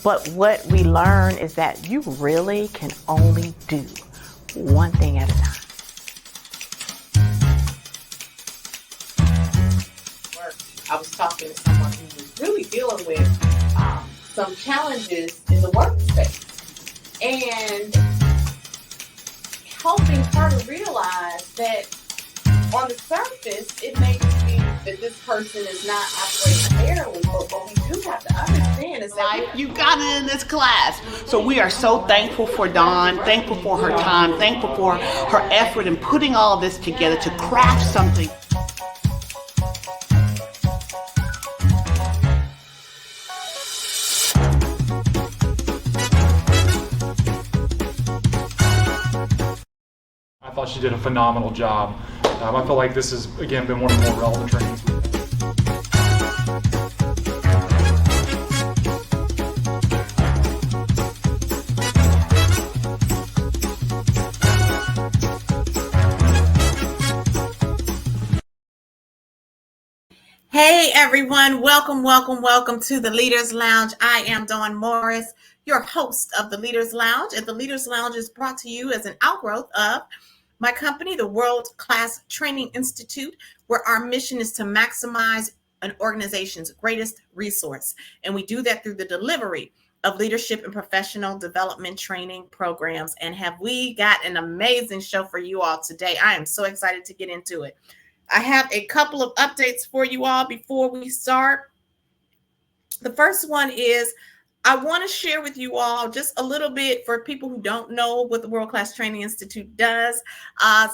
But what we learn is that you really can only do one thing at a time. I was talking to someone who was really dealing with some challenges in the workspace and helping her to realize that on the surface, it may be that this person is not operating fairly, but what we do have to understand is that you got it in this class. So we are so thankful for Dawn, thankful for her time, thankful for her effort in putting all of this together to craft something. I thought she did a phenomenal job. I feel like this has, again, been one of the more relevant trainings we've had. Hey everyone, welcome to the Leaders Lounge. I am Dawn Morris, your host of the Leaders Lounge, and the Leaders Lounge is brought to you as an outgrowth of my company, the World Class Training Institute, where our mission is to maximize an organization's greatest resource. And we do that through the delivery of leadership and professional development training programs. And have we got an amazing show for you all today? I am so excited to get into it. I have a couple of updates for you all before we start. The first one is I want to share with you all just a little bit for people who don't know what the World Class Training Institute does,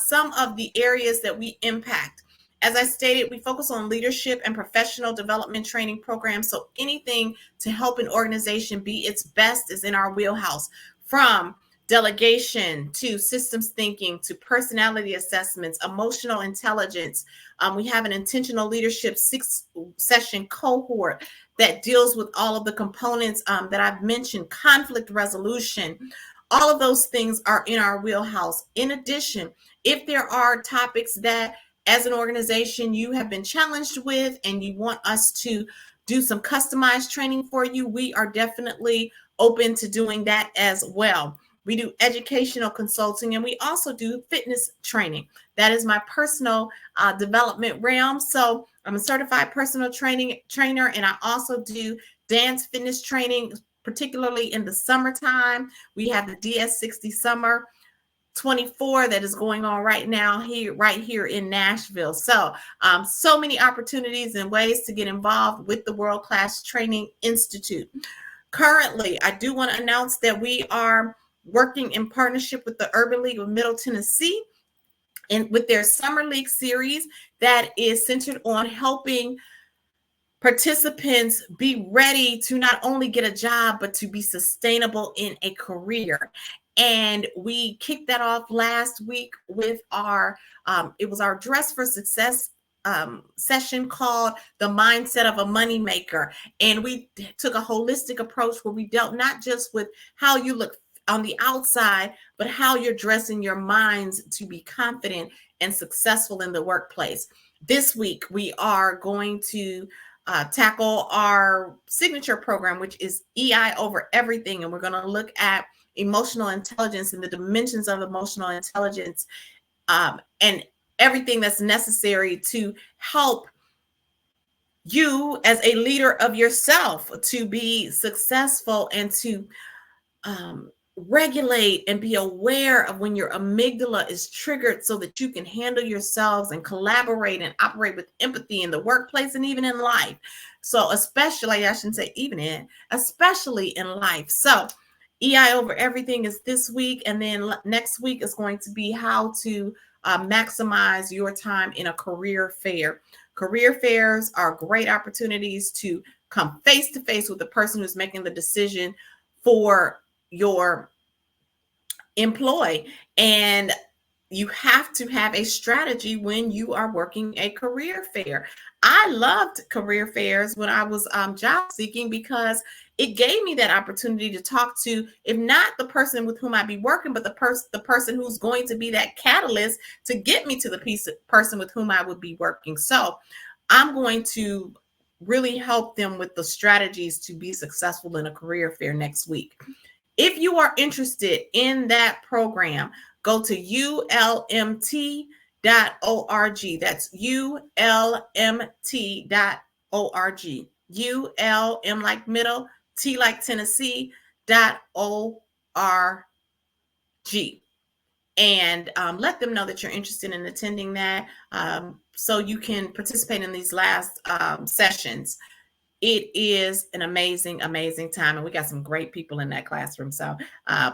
some of the areas that we impact. As I stated, we focus on leadership and professional development training programs. So anything to help an organization be its best is in our wheelhouse, from delegation to systems thinking to personality assessments, emotional intelligence. We have an intentional leadership 6-session cohort that deals with all of the components that I've mentioned, conflict resolution. All of those things are in our wheelhouse. In addition, if there are topics that as an organization you have been challenged with and you want us to do some customized training for you, we are definitely open to doing that as well. We do educational consulting, and we also do fitness training. That is my personal development realm. So I'm a certified personal trainer, and I also do dance fitness training, particularly in the summertime. We have the DS60 Summer 24 that is going on right now right here in Nashville. So so many opportunities and ways to get involved with the World Class Training Institute. Currently, I do want to announce that we are working in partnership with the Urban League of Middle Tennessee and with their Summer League series that is centered on helping participants be ready to not only get a job, but to be sustainable in a career. And we kicked that off last week with our, it was our Dress for Success session called The Mindset of a Moneymaker. And we took a holistic approach where we dealt not just with how you look on the outside, but how you're dressing your minds to be confident and successful in the workplace. This week, we are going to tackle our signature program, which is EI Over Everything. And we're going to look at emotional intelligence and the dimensions of emotional intelligence and everything that's necessary to help you as a leader of yourself to be successful and to regulate and be aware of when your amygdala is triggered so that you can handle yourselves and collaborate and operate with empathy in the workplace and even in life. So especially, I shouldn't say especially in life. So EI Over Everything is this week. And then next week is going to be how to maximize your time in a career fair. Career fairs are great opportunities to come face to face with the person who's making the decision for your employee. And you have to have a strategy when you are working a career fair. I loved career fairs when I was job seeking because it gave me that opportunity to talk to, if not the person with whom I'd be working, but the person who's going to be that catalyst to get me to the person with whom I would be working. So I'm going to really help them with the strategies to be successful in a career fair next week. If you are interested in that program, go to ulmt.org. That's ulmt.org. ULM like middle, T like Tennessee.org. And let them know that you're interested in attending that, so you can participate in these last sessions. It is an amazing, amazing time. And we got some great people in that classroom. So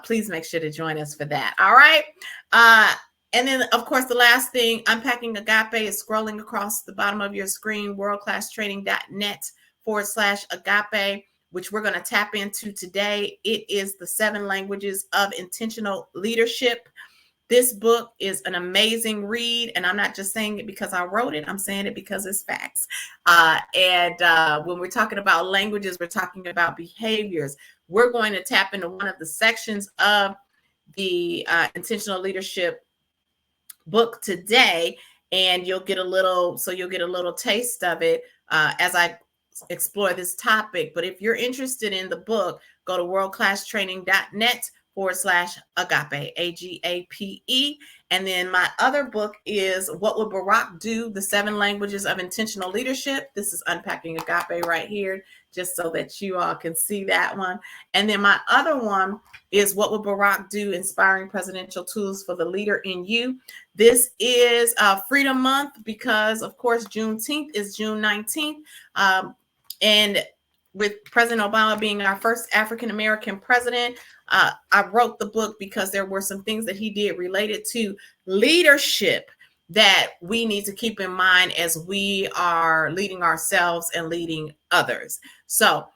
please make sure to join us for that. All right. And then, of course, the last thing, Unpacking Agape, is scrolling across the bottom of your screen, worldclasstraining.net/agape, which we're going to tap into today. It is the 7 languages of intentional leadership. This book is an amazing read, and I'm not just saying it because I wrote it. I'm saying it because it's facts. And when we're talking about languages, we're talking about behaviors. We're going to tap into one of the sections of the intentional leadership book today, and you'll get a little taste of it as I explore this topic. But if you're interested in the book, go to worldclasstraining.net/agape, AGAPE. And then my other book is What Would Barack Do? The 7 Languages of Intentional Leadership. This is Unpacking Agape right here, just so that you all can see that one. And then my other one is What Would Barack Do? Inspiring Presidential Tools for the Leader in You. This is Freedom Month because, of course, Juneteenth is June 19th. And with President Obama being our first African-American president, I wrote the book because there were some things that he did related to leadership that we need to keep in mind as we are leading ourselves and leading others. So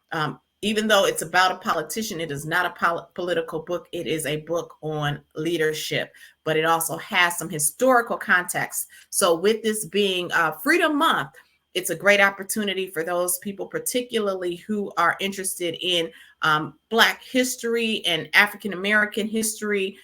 even though it's about a politician, it is not a political book. It is a book on leadership, but it also has some historical context. So with this being Freedom Month, it's a great opportunity for those people, particularly who are interested in Black history and African-American history,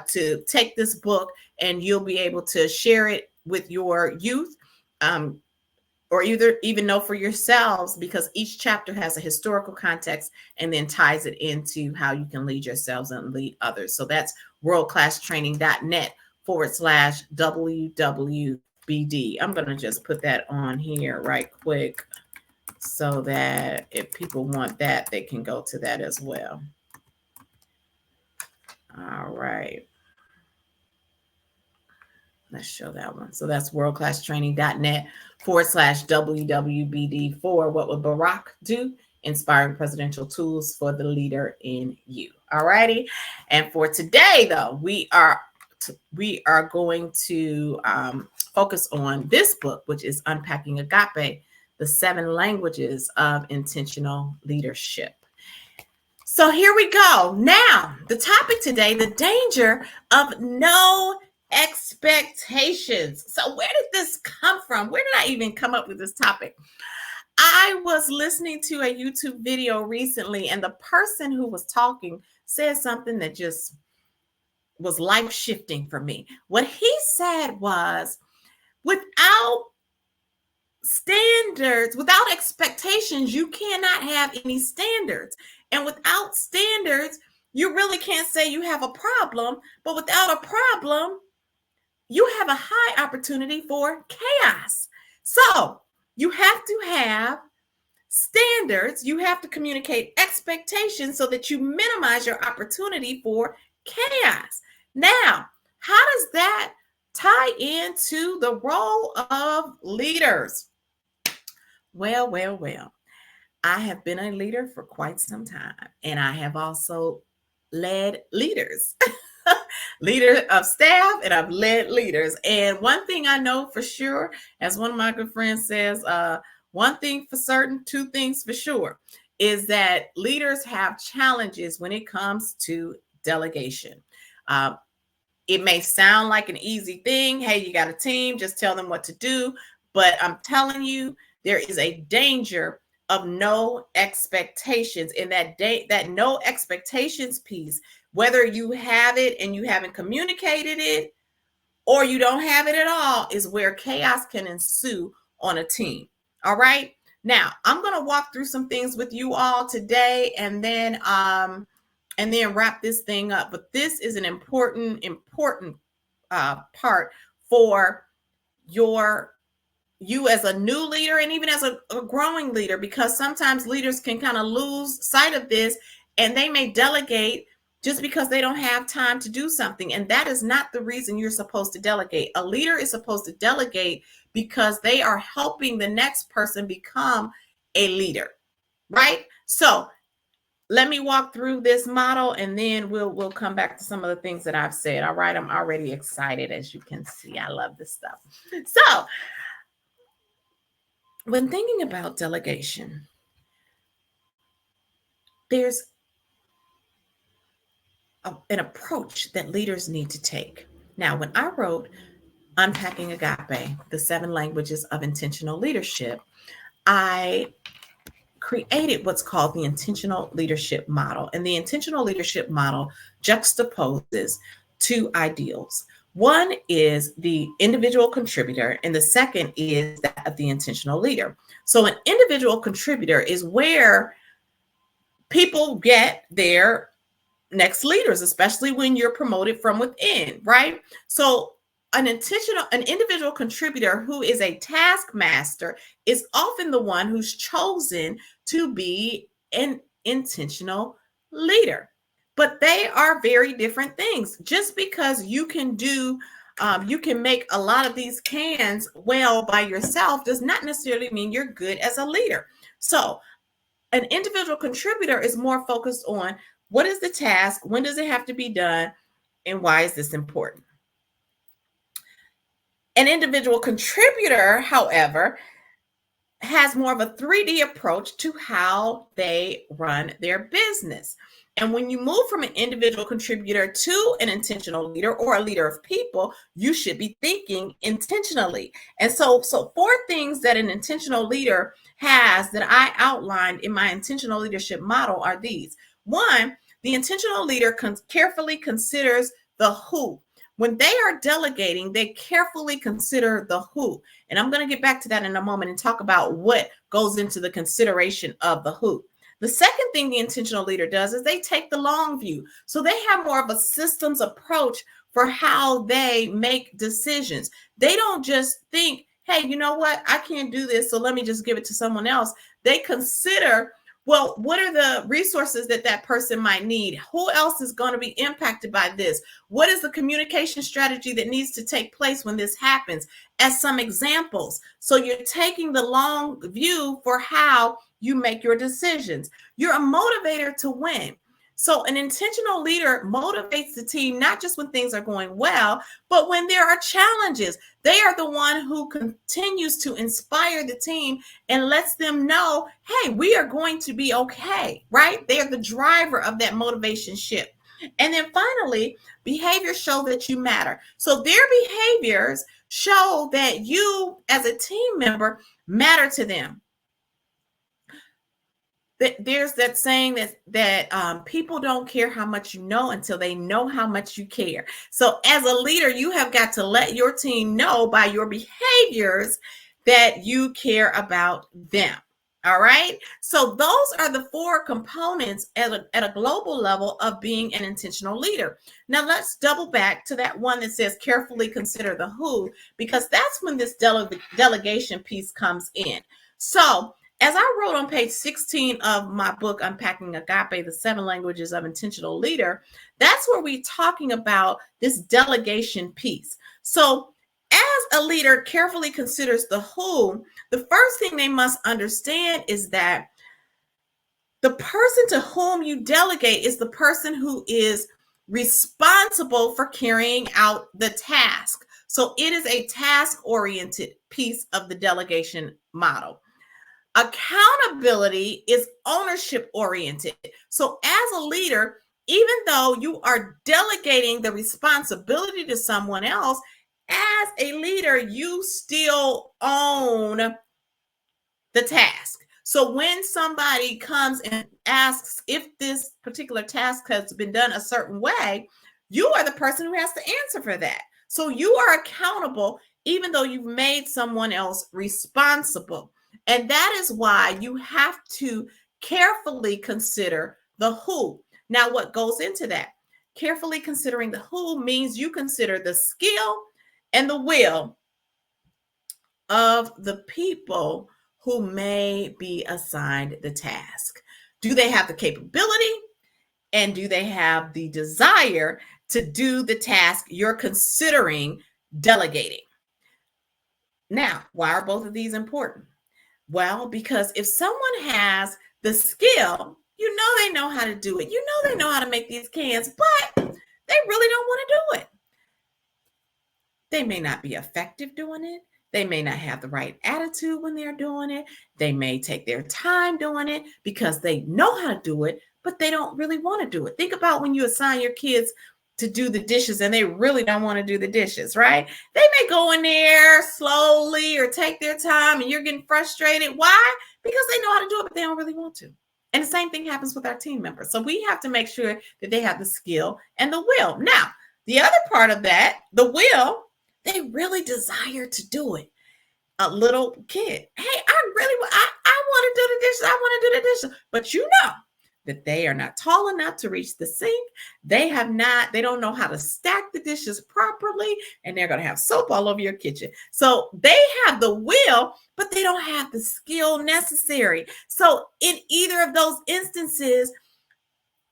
to take this book, and you'll be able to share it with your youth, or even know for yourselves, because each chapter has a historical context and then ties it into how you can lead yourselves and lead others. So that's worldclasstraining.net/WWBD. I'm going to just put that on here right quick so that if people want that, they can go to that as well. All right. Let's show that one. So that's worldclasstraining.net/WWBD for What Would Barack Do? Inspiring Presidential Tools for the Leader in You. All righty. And for today, though, we are going to focus on this book, which is Unpacking Agape, the 7 Languages of Intentional Leadership. So here we go. Now, the topic today, the danger of no expectations. So where did this come from? Where did I even come up with this topic? I was listening to a YouTube video recently, and the person who was talking said something that just was life-shifting for me. What he said was, without standards, without expectations, you cannot have any standards. And without standards, you really can't say you have a problem. But without a problem, you have a high opportunity for chaos. So you have to have standards. You have to communicate expectations so that you minimize your opportunity for chaos. Now, how does that tie into the role of leaders? Well. I have been a leader for quite some time, and I have also led leaders, leader of staff, and I've led leaders. And one thing I know for sure, as one of my good friends says, one thing for certain, 2 things for sure, is that leaders have challenges when it comes to delegation. It may sound like an easy thing. Hey, you got a team, just tell them what to do. But I'm telling you, there is a danger of no expectations. In that no expectations piece, whether you have it and you haven't communicated it, or you don't have it at all, is where chaos can ensue on a team. All right. Now, I'm going to walk through some things with you all today and then wrap this thing up. But this is an important part for you as a new leader and even as a growing leader, because sometimes leaders can kind of lose sight of this and they may delegate just because they don't have time to do something. And that is not the reason you're supposed to delegate. A leader is supposed to delegate because they are helping the next person become a leader, right? So let me walk through this model and then we'll come back to some of the things that I've said. All right, I'm already excited, as you can see. I love this stuff. So when thinking about delegation, there's an approach that leaders need to take. Now, when I wrote Unpacking Agape, the 7 Languages of Intentional Leadership, I created what's called the intentional leadership model. And the intentional leadership model juxtaposes 2 ideals. One is the individual contributor, and the second is that of the intentional leader. So an individual contributor is where people get their next leaders, especially when you're promoted from within, right? So an individual contributor who is a taskmaster is often the one who's chosen to be an intentional leader. But they are very different things. Just because you can make a lot of these cans well by yourself does not necessarily mean you're good as a leader. So an individual contributor is more focused on what is the task, when does it have to be done, and why is this important? An individual contributor, however, has more of a 3D approach to how they run their business. And when you move from an individual contributor to an intentional leader or a leader of people, you should be thinking intentionally. And so 4 things that an intentional leader has that I outlined in my intentional leadership model are these. 1, the intentional leader carefully considers the who. When they are delegating, they carefully consider the who. And I'm going to get back to that in a moment and talk about what goes into the consideration of the who. The second thing the intentional leader does is they take the long view. So they have more of a systems approach for how they make decisions. They don't just think, hey, you know what? I can't do this, so let me just give it to someone else. They consider, well, what are the resources that person might need? Who else is going to be impacted by this? What is the communication strategy that needs to take place when this happens? As some examples. So you're taking the long view for how you make your decisions. You're a motivator to win. So an intentional leader motivates the team, not just when things are going well, but when there are challenges. They are the one who continues to inspire the team and lets them know, hey, we are going to be okay, right? They are the driver of that motivation ship. And then finally, behaviors show that you matter. So their behaviors show that you as a team member matter to them. There's that saying that people don't care how much you know until they know how much you care. So as a leader, you have got to let your team know by your behaviors that you care about them. All right. So those are the 4 components at a global level of being an intentional leader. Now let's double back to that one that says carefully consider the who, because that's when this delegation piece comes in. So as I wrote on page 16 of my book, Unpacking Agape, the 7 Languages of Intentional Leader, that's where we're talking about this delegation piece. So as a leader carefully considers the who, the first thing they must understand is that the person to whom you delegate is the person who is responsible for carrying out the task. So it is a task-oriented piece of the delegation model. Accountability is ownership oriented. So as a leader, even though you are delegating the responsibility to someone else, as a leader, you still own the task. So when somebody comes and asks if this particular task has been done a certain way, you are the person who has to answer for that. So you are accountable, even though you've made someone else responsible. And that is why you have to carefully consider the who. Now, what goes into that? Carefully considering the who means you consider the skill and the will of the people who may be assigned the task. Do they have the capability and do they have the desire to do the task you're considering delegating? Now, why are both of these important? Well, because if someone has the skill, you know they know how to do it. You know they know how to make these cans, but they really don't want to do it. They may not be effective doing it. They may not have the right attitude when they're doing it. They may take their time doing it because they know how to do it, but they don't really want to do it. Think about when you assign your kids to do the dishes and they really don't want to do the dishes, right? They may go in there slowly or take their time and you're getting frustrated. Why? Because they know how to do it, but they don't really want to. And the same thing happens with our team members. So we have to make sure that they have the skill and the will. Now, the other part of that, the will, they really desire to do it. A little kid, hey, I want to do the dishes. I want to do the dishes. But you know that they are not tall enough to reach the sink. They don't know how to stack the dishes properly, and they're going to have soap all over your kitchen. So they have the will, but they don't have the skill necessary. So in either of those instances,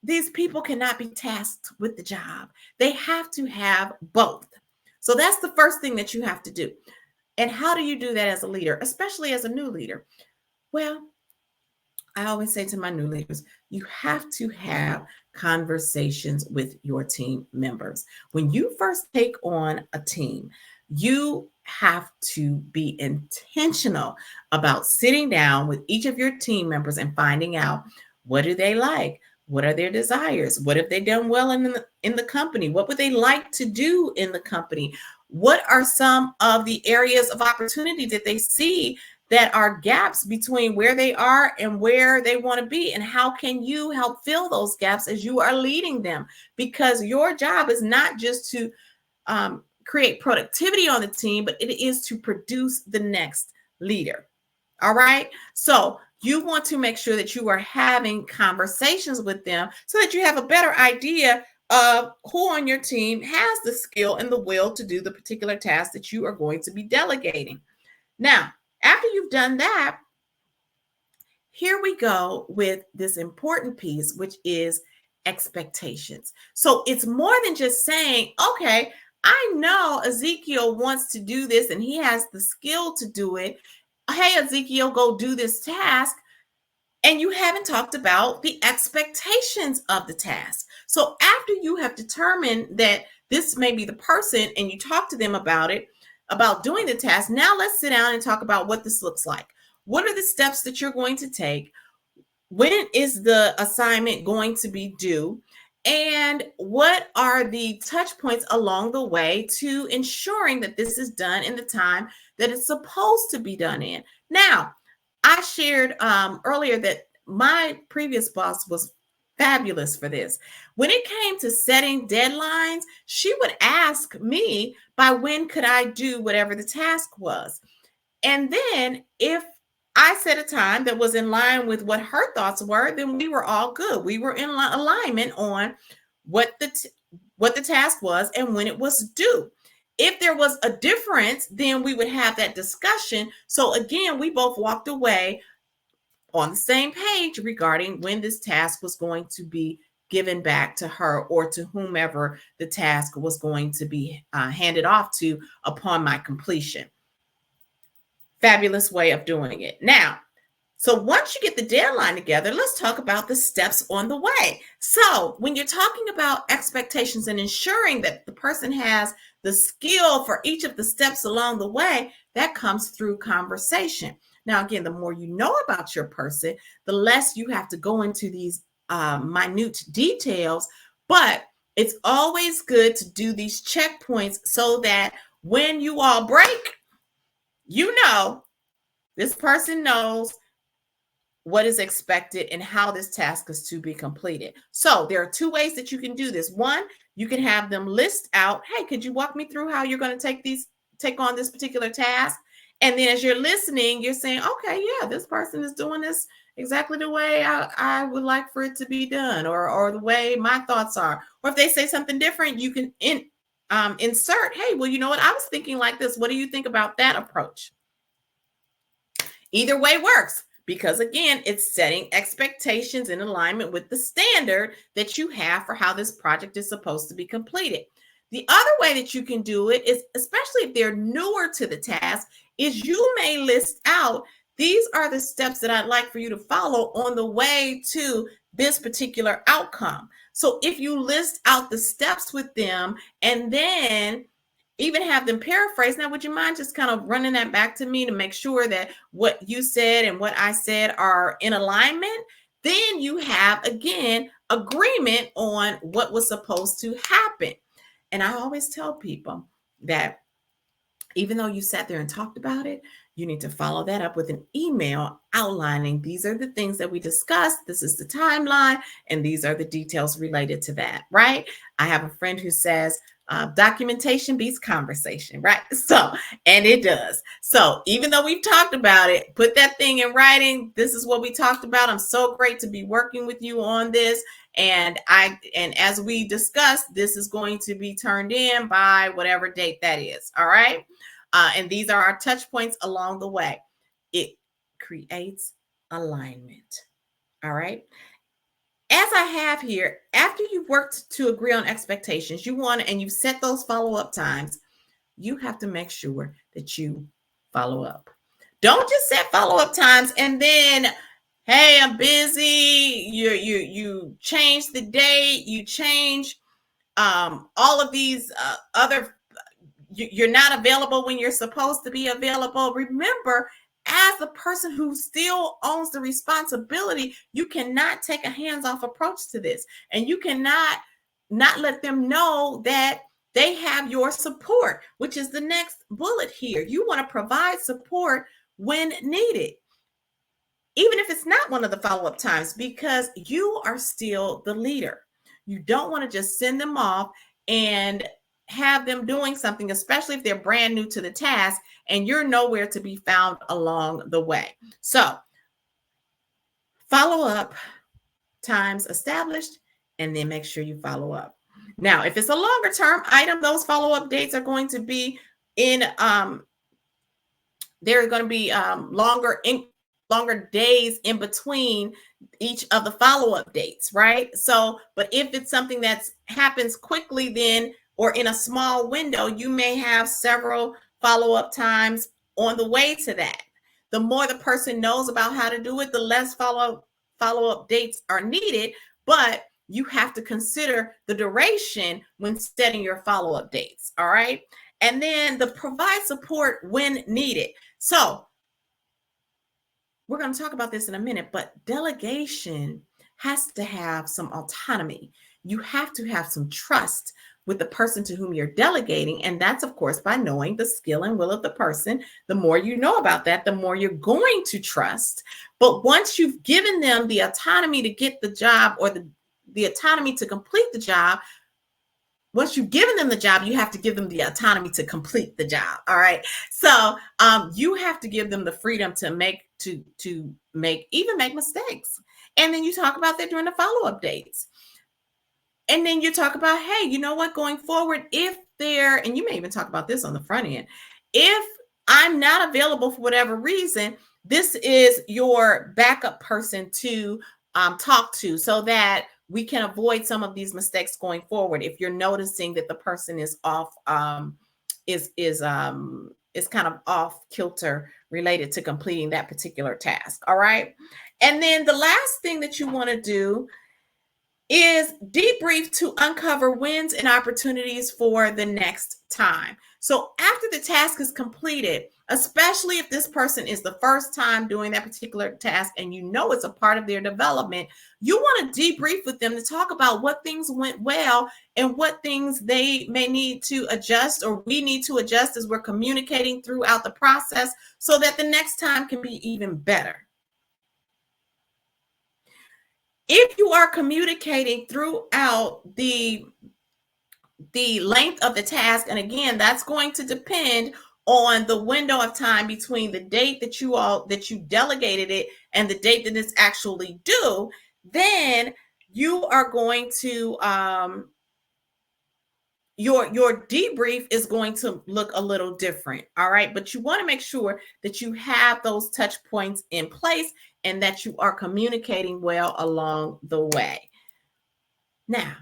these people cannot be tasked with the job. They have to have both. So that's the first thing that you have to do. And how do you do that as a leader, especially as a new leader? Well, I always say to my new leaders, you have to have conversations with your team members. When you first take on a team, you have to be intentional about sitting down with each of your team members and finding out, what do they like? What are their desires? What have they done well in the company? What would they like to do in the company? What are some of the areas of opportunity that they see that are gaps between where they are and where they want to be? And how can you help fill those gaps as you are leading them? Because your job is not just to create productivity on the team, but it is to produce the next leader. All right. So you want to make sure that you are having conversations with them so that you have a better idea of who on your team has the skill and the will to do the particular task that you are going to be delegating. Now, after you've done that, here we go with this important piece, which is expectations. So it's more than just saying, okay, I know Ezekiel wants to do this and he has the skill to do it. Hey, Ezekiel, go do this task. And you haven't talked about the expectations of the task. So after you have determined that this may be the person and you talk to them about it, about doing the task, now let's sit down and talk about what this looks like. What are the steps that you're going to take? When is the assignment going to be due? And what are the touch points along the way to ensuring that this is done in the time that it's supposed to be done in? Now, I shared earlier that my previous boss was fabulous for this. When it came to setting deadlines, she would ask me by when could I do whatever the task was. And then if I set a time that was in line with what her thoughts were, then we were all good. We were in alignment on what the task was and when it was due. If there was a difference, then we would have that discussion. So again, we both walked away on the same page regarding when this task was going to be given back to her or to whomever the task was going to be handed off to upon my completion. Fabulous way of doing it. Now, so once you get the deadline together, let's talk about the steps on the way. So when you're talking about expectations and ensuring that the person has the skill for each of the steps along the way, that comes through conversation. Now, again, the more you know about your person, the less you have to go into these minute details, but it's always good to do these checkpoints so that when you all break, you know, this person knows what is expected and how this task is to be completed. So there are two ways that you can do this. One, you can have them list out, hey, could you walk me through how you're going to take on this particular task? And then as you're listening, you're saying, okay, yeah, this person is doing this exactly the way I would like for it to be done, or the way my thoughts are. Or if they say something different, you can insert, hey, well, you know what? I was thinking like this. What do you think about that approach? Either way works, because again, it's setting expectations in alignment with the standard that you have for how this project is supposed to be completed. The other way that you can do it is, especially if they're newer to the task, is you may list out, these are the steps that I'd like for you to follow on the way to this particular outcome. So if you list out the steps with them and then even have them paraphrase, now, would you mind just kind of running that back to me to make sure that what you said and what I said are in alignment? Then you have, again, agreement on what was supposed to happen. And I always tell people that even though you sat there and talked about it, you need to follow that up with an email outlining, these are the things that we discussed, this is the timeline, and these are the details related to that, right? I have a friend who says, documentation beats conversation, right? So, and it does. So even though we've talked about it, put that thing in writing. This is what we talked about. I'm so great to be working with you on this. And as we discussed, this is going to be turned in by whatever date that is. All right. And these are our touch points along the way. It creates alignment. All right. As I have here, after you've worked to agree on expectations, and you've set those follow-up times, you have to make sure that you follow up. Don't just set follow-up times and then, hey, I'm busy. You change the date, you change all of these other, you're not available when you're supposed to be available. Remember, as the person who still owns the responsibility, you cannot take a hands-off approach to this. And you cannot not let them know that they have your support, which is the next bullet here. You want to provide support when needed, even if it's not one of the follow-up times, because you are still the leader. You don't want to just send them off and have them doing something, especially if they're brand new to the task and you're nowhere to be found along the way. So follow up times established, and then make sure you follow up. Now, if it's a longer term item, those follow-up dates are going to be in, there are going to be longer days in between each of the follow-up dates, right? So, but if it's something that happens quickly, then, or in a small window, you may have several follow-up times on the way to that. The more the person knows about how to do it, the less follow-up dates are needed, but you have to consider the duration when setting your follow-up dates, all right? And then the provide support when needed. So we're going to talk about this in a minute, but delegation has to have some autonomy. You have to have some trust with the person to whom you're delegating. And that's, of course, by knowing the skill and will of the person. The more you know about that, the more you're going to trust. But once you've given them the autonomy to get the job, or the autonomy to complete the job, once you've given them the job, you have to give them the autonomy to complete the job. All right. So you have to give them the freedom to make mistakes. And then you talk about that during the follow-up dates. And then you talk about, hey, you know what, going forward, and you may even talk about this on the front end, if I'm not available for whatever reason, this is your backup person to talk to, so that we can avoid some of these mistakes going forward. If you're noticing that the person is off, is kind of off kilter related to completing that particular task. All right. And then the last thing that you want to do is debrief to uncover wins and opportunities for the next time. So after the task is completed, especially if this person is the first time doing that particular task and you know it's a part of their development, you want to debrief with them to talk about what things went well and what things they may need to adjust, or we need to adjust as we're communicating throughout the process, so that the next time can be even better. If you are communicating throughout the length of the task, and again, that's going to depend on the window of time between the date that you delegated it and the date that it's actually due, then you are going to your debrief is going to look a little different. All right, but you want to make sure that you have those touch points in place and that you are communicating well along the way. Now,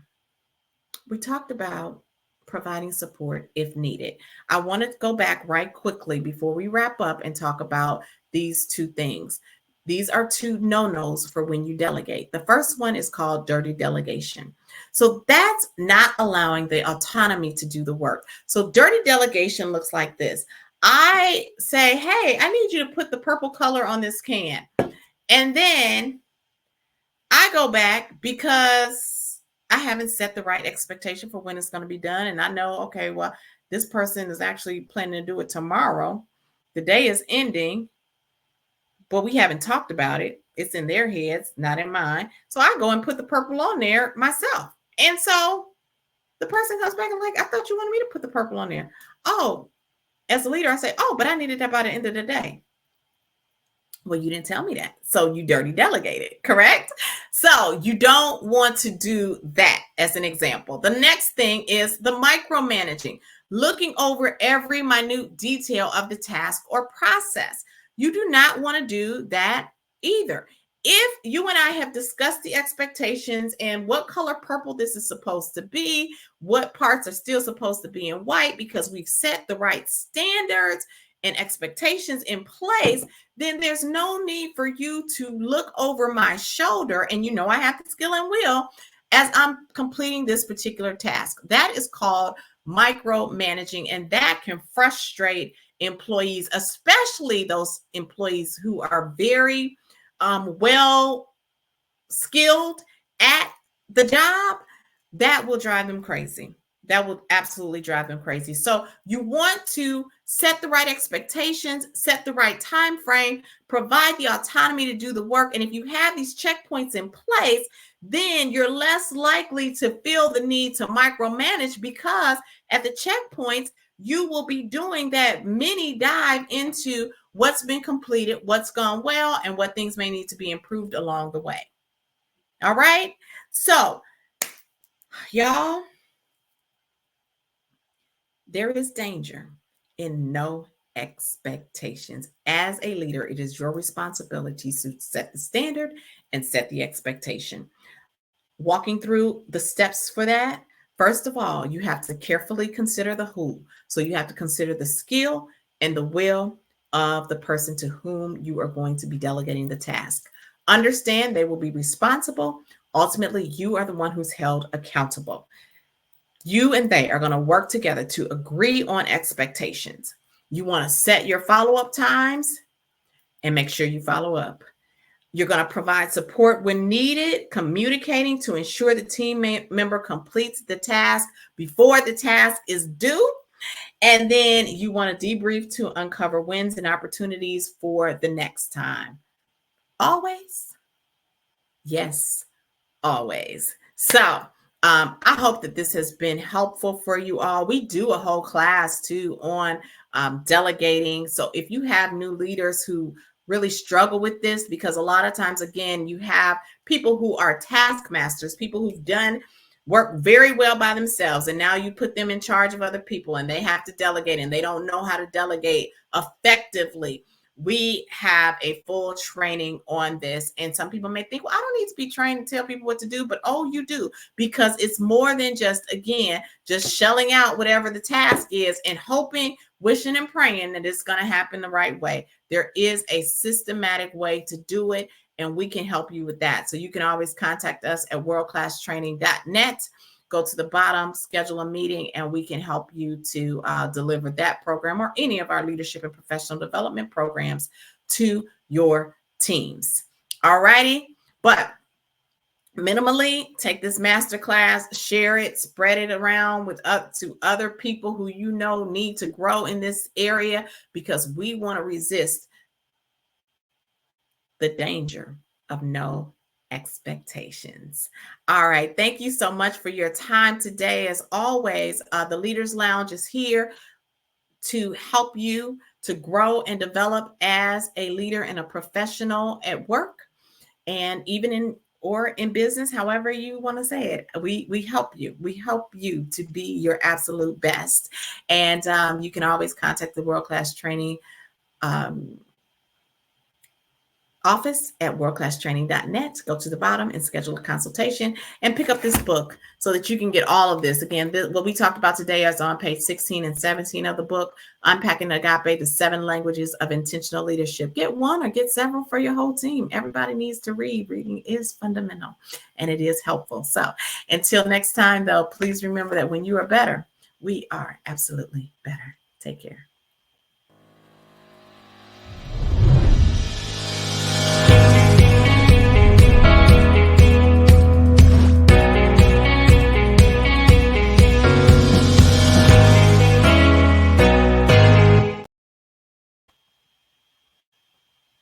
we talked about providing support if needed. I want to go back right quickly before we wrap up and talk about these two things. These are two no-nos for when you delegate. The first one is called dirty delegation. So that's not allowing the autonomy to do the work. So dirty delegation looks like this. I say, hey, I need you to put the purple color on this can. And then I go back because I haven't set the right expectation for when it's going to be done. And I know, okay, well, this person is actually planning to do it tomorrow. The day is ending, but we haven't talked about it. It's in their heads, not in mine. So I go and put the purple on there myself. And so the person comes back and like, I thought you wanted me to put the purple on there. Oh, as a leader, I say, oh, but I needed that by the end of the day. Well, you didn't tell me that. So you dirty delegated, correct? So you don't want to do that as an example. The next thing is the micromanaging, looking over every minute detail of the task or process. You do not want to do that either. If you and I have discussed the expectations and what color purple this is supposed to be, what parts are still supposed to be in white because we've set the right standards and expectations in place, then there's no need for you to look over my shoulder. And you know, I have the skill and will as I'm completing this particular task. That is called micromanaging, and that can frustrate employees, especially those employees who are very well skilled at the job. That will drive them crazy. That will absolutely drive them crazy. So you want to set the right expectations, set the right time frame, provide the autonomy to do the work. And if you have these checkpoints in place, then you're less likely to feel the need to micromanage, because at the checkpoints, you will be doing that mini dive into what's been completed, what's gone well, and what things may need to be improved along the way. All right. So, y'all, there is danger in no expectations. As a leader, it is your responsibility to set the standard and set the expectation. Walking through the steps for that, first of all, you have to carefully consider the who. So you have to consider the skill and the will of the person to whom you are going to be delegating the task. Understand they will be responsible. Ultimately, you are the one who's held accountable. You and they are going to work together to agree on expectations. You want to set your follow-up times and make sure you follow up. You're going to provide support when needed, communicating to ensure the team member completes the task before the task is due. And then you want to debrief to uncover wins and opportunities for the next time. Always? Yes, always. So, I hope that this has been helpful for you all. We do a whole class too on delegating. So if you have new leaders who really struggle with this, because a lot of times, again, you have people who are taskmasters, people who've done work very well by themselves, and now you put them in charge of other people and they have to delegate and they don't know how to delegate effectively. We have a full training on this. And some people may think, well, I don't need to be trained to tell people what to do, but oh, you do, because it's more than just, again, just shelling out whatever the task is and hoping, wishing and praying that it's going to happen the right way. There is a systematic way to do it, and we can help you with that. So you can always contact us at worldclasstraining.net. Go to the bottom, schedule a meeting, and we can help you to deliver that program or any of our leadership and professional development programs to your teams. All righty. But minimally, take this masterclass, share it, spread it around with to other people who you know need to grow in this area, because we want to resist the danger of no expectations. All right. Thank you so much for your time today. As always, the Leaders Lounge is here to help you to grow and develop as a leader and a professional at work, and even in business, however you want to say it. We help you. We help you to be your absolute best. And you can always contact the World Class Training office at worldclasstraining.net. Go to the bottom and schedule a consultation and pick up this book so that you can get all of this. Again, what we talked about today is on page 16 and 17 of the book, Unpacking Agape, the 7 Languages of Intentional Leadership. Get one or get several for your whole team. Everybody needs to read. Reading is fundamental and it is helpful. So until next time, though, please remember that when you are better, we are absolutely better. Take care.